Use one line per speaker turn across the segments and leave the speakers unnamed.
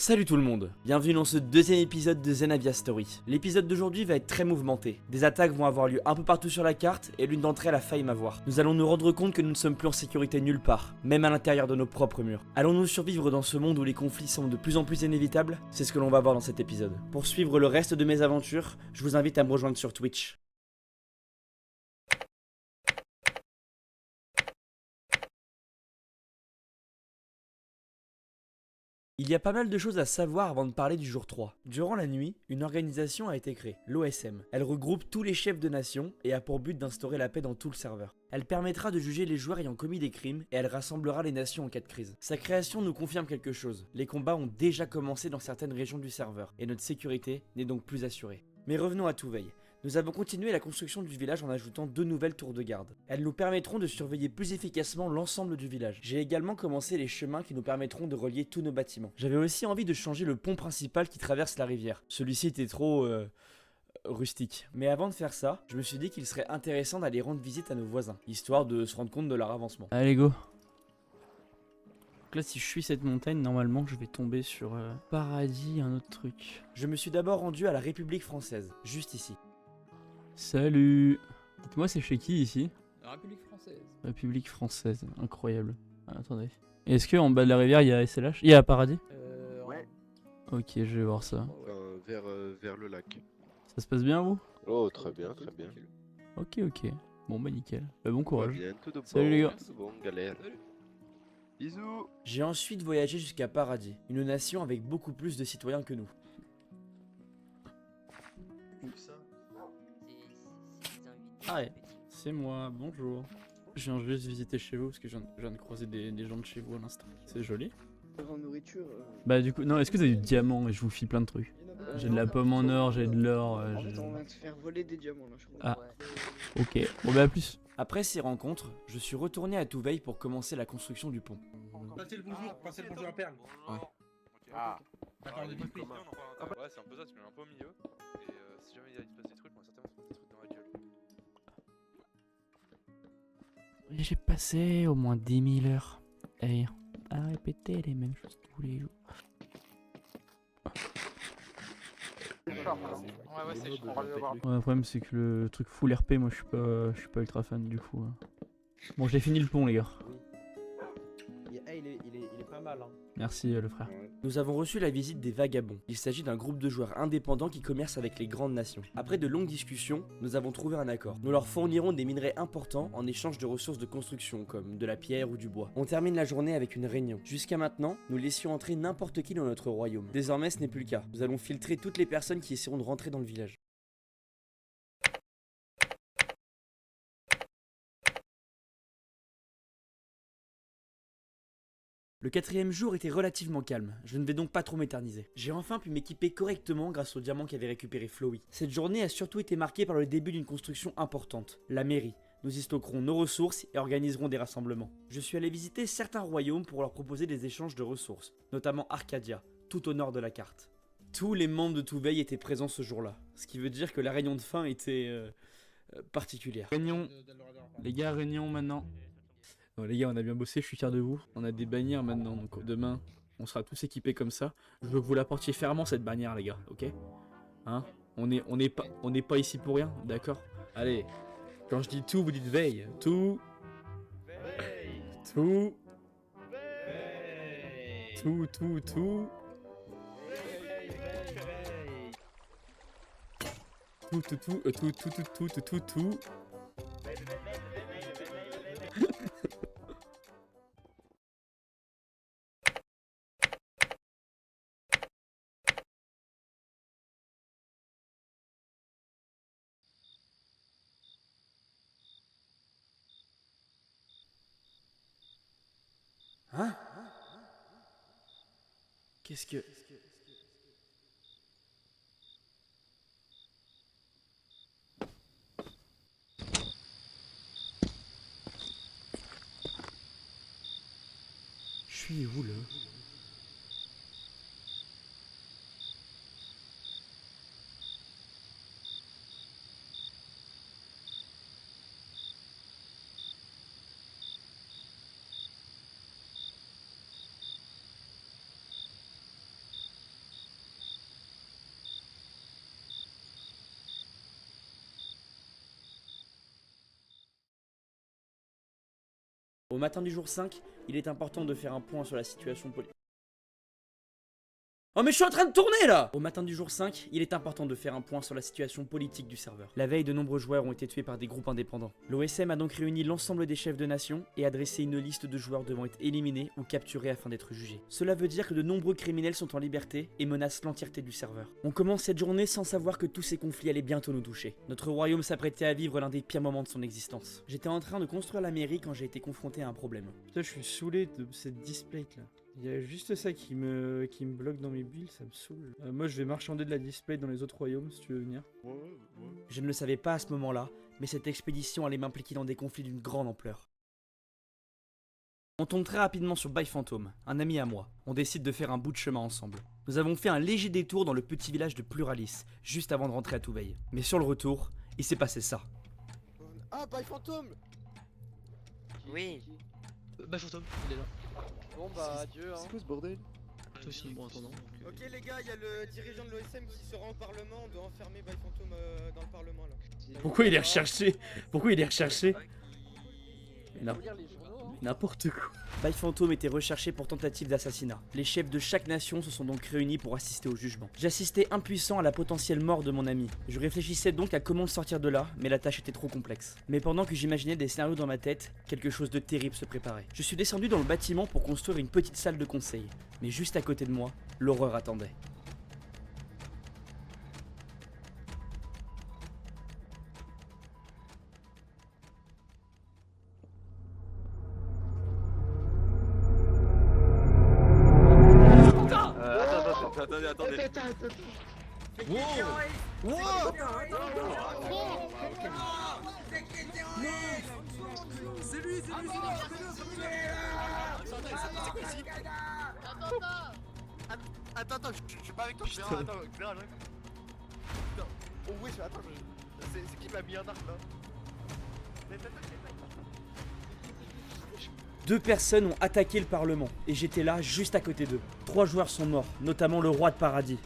Salut tout le monde, bienvenue dans ce deuxième épisode de Zenavia Story. L'épisode d'aujourd'hui va être très mouvementé. Des attaques vont avoir lieu un peu partout sur la carte et l'une d'entre elles a failli m'avoir. Nous allons nous rendre compte que nous ne sommes plus en sécurité nulle part, même à l'intérieur de nos propres murs. Allons-nous survivre dans ce monde où les conflits semblent de plus en plus inévitables? C'est ce que l'on va voir dans cet épisode. Pour suivre le reste de mes aventures, je vous invite à me rejoindre sur Twitch. Il y a pas mal de choses à savoir avant de parler du jour 3. Durant la nuit, une organisation a été créée, l'OSM. Elle regroupe tous les chefs de nation et a pour but d'instaurer la paix dans tout le serveur. Elle permettra de juger les joueurs ayant commis des crimes et elle rassemblera les nations en cas de crise. Sa création nous confirme quelque chose. Les combats ont déjà commencé dans certaines régions du serveur et notre sécurité n'est donc plus assurée. Mais revenons à Touveille. Nous avons continué la construction du village en ajoutant 2 nouvelles tours de garde. Elles nous permettront de surveiller plus efficacement l'ensemble du village. J'ai également commencé les chemins qui nous permettront de relier tous nos bâtiments. J'avais aussi envie de changer le pont principal qui traverse la rivière. Celui-ci était trop rustique. Mais avant de faire ça, je me suis dit qu'il serait intéressant d'aller rendre visite à nos voisins, histoire de se rendre compte de leur avancement.
Allez go. Donc là si je suis cette montagne, normalement je vais tomber sur Paradis, un autre truc.
Je me suis d'abord rendu à la République française, juste ici.
Salut. Dites-moi c'est chez qui ici?
La République française.
République française, incroyable. Ah, attendez. Est-ce que en bas de la rivière il y a SLH? Il y a Paradis?
Ouais.
Ok, je vais voir ça.
Vers le lac.
Ça se passe bien vous?
Oh, très bien, très bien.
Ok, ok. Bon bah nickel. Bah, bon
Tout va
courage.
bien, tout de bon.
Salut les gars.
Tout de bon, galère.
Salut.
Bisous.
J'ai ensuite voyagé jusqu'à Paradis, une nation avec beaucoup plus de citoyens que nous.
Ah ouais, c'est moi, bonjour. Je viens juste visiter chez vous parce que je viens de croiser des gens de chez vous à l'instant. C'est joli.
En nourriture.
Bah du coup, non, est-ce que vous avez du diamant et je vous file plein de trucs? J'ai de la pomme en or, j'ai de l'or.
En fait, on va te faire voler des diamants là, je crois.
Ah. Ok, bon bah à plus.
Après ces rencontres, je suis retourné à Touveille pour commencer la construction du pont.
Passez le bonjour à Perle.
Ah.
D'accord, des biscuits.
Ouais, c'est un peu ça, tu mets un peu au milieu. Et si jamais il se passe des trucs, on va certainement se mettre des trucs dans la gueule.
J'ai passé au moins 10 000 heures à répéter les mêmes choses tous les jours.
Ouais, c'est chaud.
Ouais, le problème c'est que le truc full RP, moi je suis pas ultra fan du coup. Bon, j'ai fini le pont les gars.
Il est pas mal, hein.
Merci le frère.
Nous avons reçu la visite des Vagabonds. Il s'agit d'un groupe de joueurs indépendants qui commercent avec les grandes nations. Après de longues discussions, nous avons trouvé un accord. Nous leur fournirons des minerais importants en échange de ressources de construction, comme de la pierre ou du bois. On termine la journée avec une réunion. Jusqu'à maintenant, nous laissions entrer n'importe qui dans notre royaume. Désormais, ce n'est plus le cas. Nous allons filtrer toutes les personnes qui essaieront de rentrer dans le village. Le 4e jour était relativement calme, je ne vais donc pas trop m'éterniser. J'ai enfin pu m'équiper correctement grâce au diamant qu'avait récupéré Flowey. Cette journée a surtout été marquée par le début d'une construction importante, la mairie. Nous y stockerons nos ressources et organiserons des rassemblements. Je suis allé visiter certains royaumes pour leur proposer des échanges de ressources, notamment Arcadia, tout au nord de la carte. Tous les membres de Touveille étaient présents ce jour-là, ce qui veut dire que la réunion de fin était particulière.
Réunion, les gars, réunion maintenant. Bon, les gars, on a bien bossé, je suis fier de vous. On a des bannières maintenant, donc demain, on sera tous équipés comme ça. Je veux que vous la portiez fièrement cette bannière, les gars, ok? Hein? On n'est pas ici pour rien, d'accord? Allez, quand je dis tout, vous dites veille. Tout. Tout. Tout, tout, tout. Tout, tout, tout, tout, tout, tout, tout, tout, tout.
Hein? Qu'est-ce que... Je suis où là? matin du jour 5, il est important de faire un point sur la situation politique. Oh mais je suis en train de tourner là! Au matin du jour 5, il est important de faire un point sur la situation politique du serveur. La veille, de nombreux joueurs ont été tués par des groupes indépendants. L'OSM a donc réuni l'ensemble des chefs de nation et adressé une liste de joueurs devant être éliminés ou capturés afin d'être jugés. Cela veut dire que de nombreux criminels sont en liberté et menacent l'entièreté du serveur. On commence cette journée sans savoir que tous ces conflits allaient bientôt nous toucher. Notre royaume s'apprêtait à vivre l'un des pires moments de son existence. J'étais en train de construire la mairie quand j'ai été confronté à un problème.
Putain, je suis saoulé de cette display là. Il y a juste ça qui me bloque dans mes builds, ça me saoule. Moi je vais marchander de la display dans les autres royaumes si tu veux venir.
Je ne le savais pas à ce moment-là, mais cette expédition allait m'impliquer dans des conflits d'une grande ampleur. On tombe très rapidement sur By Phantom, un ami à moi. On décide de faire un bout de chemin ensemble. Nous avons fait un léger détour dans le petit village de Pluralis, juste avant de rentrer à Touveille. Mais sur le retour, il s'est passé ça.
Ah, By Phantom.
Oui.
Bah fantôme, il est là.
Bon bah adieu hein.
C'est quoi ce bordel? Toi aussi, bon attendant.
Ok les gars, il y a le dirigeant de l'OSM qui se rend au parlement, on doit enfermer By Phantom dans le parlement là.
Pourquoi il est recherché? Pourquoi il est recherché?
Faut lire les journaux, hein.
N'importe quoi.
By Phantom était recherché pour tentative d'assassinat. Les chefs de chaque nation se sont donc réunis pour assister au jugement. J'assistais impuissant à la potentielle mort de mon ami. Je réfléchissais donc à comment sortir de là, mais la tâche était trop complexe. Mais pendant que j'imaginais des scénarios dans ma tête, quelque chose de terrible se préparait. Je suis descendu dans le bâtiment pour construire une petite salle de conseil. Mais juste à côté de moi, l'horreur attendait.
Attendez.
Attends, je suis pas avec toi, je suis attends, oh oui, attends, c'est qui m'a mis un arc là?
Deux personnes ont attaqué le Parlement, et j'étais là juste à côté d'eux. 3 joueurs sont morts, notamment le roi de Paradis.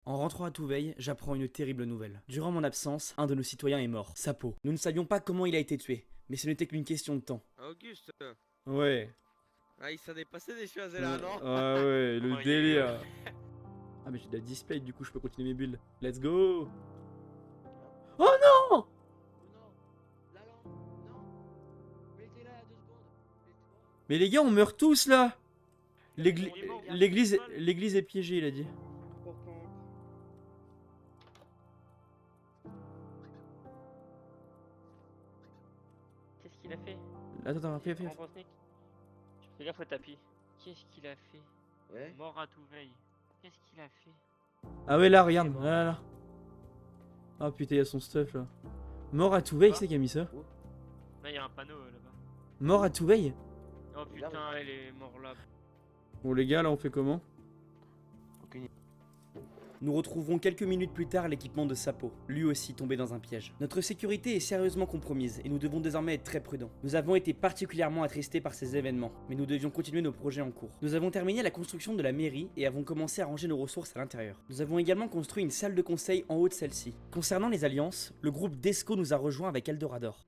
En rentrant à Touveille, j'apprends une terrible nouvelle. Durant mon absence, un de nos citoyens est mort, Sapo. Nous ne savions pas comment il a été tué, mais ce n'était qu'une question de temps.
Auguste,
Ouais.
ah il s'en est passé des choses là, non?
Ah ouais, le délire. Ah mais j'ai de la display, du coup je peux continuer mes builds. Let's go. Oh non! Mais les gars, on meurt tous là. L'église est piégée, il a dit.
Qu'est-ce qu'il a fait?
Attends, fais.
Fais gaffe au tapis. Qu'est-ce qu'il a fait?
Ouais.
Mort à Touveille. Qu'est-ce qu'il a fait?
Ah ouais, là, regarde, là. Ah putain, il y a son stuff là. Mort à Touveille, qui c'est qui a mis ça?
Là, il y a un panneau là-bas.
Mort à Touveille?
Oh putain, elle est mort là.
Bon les gars, là on fait comment?
Nous retrouverons quelques minutes plus tard l'équipement de Sapo, lui aussi tombé dans un piège. Notre sécurité est sérieusement compromise et nous devons désormais être très prudents. Nous avons été particulièrement attristés par ces événements, mais nous devions continuer nos projets en cours. Nous avons terminé la construction de la mairie et avons commencé à ranger nos ressources à l'intérieur. Nous avons également construit une salle de conseil en haut de celle-ci. Concernant les alliances, le groupe Desco nous a rejoints avec Eldorador.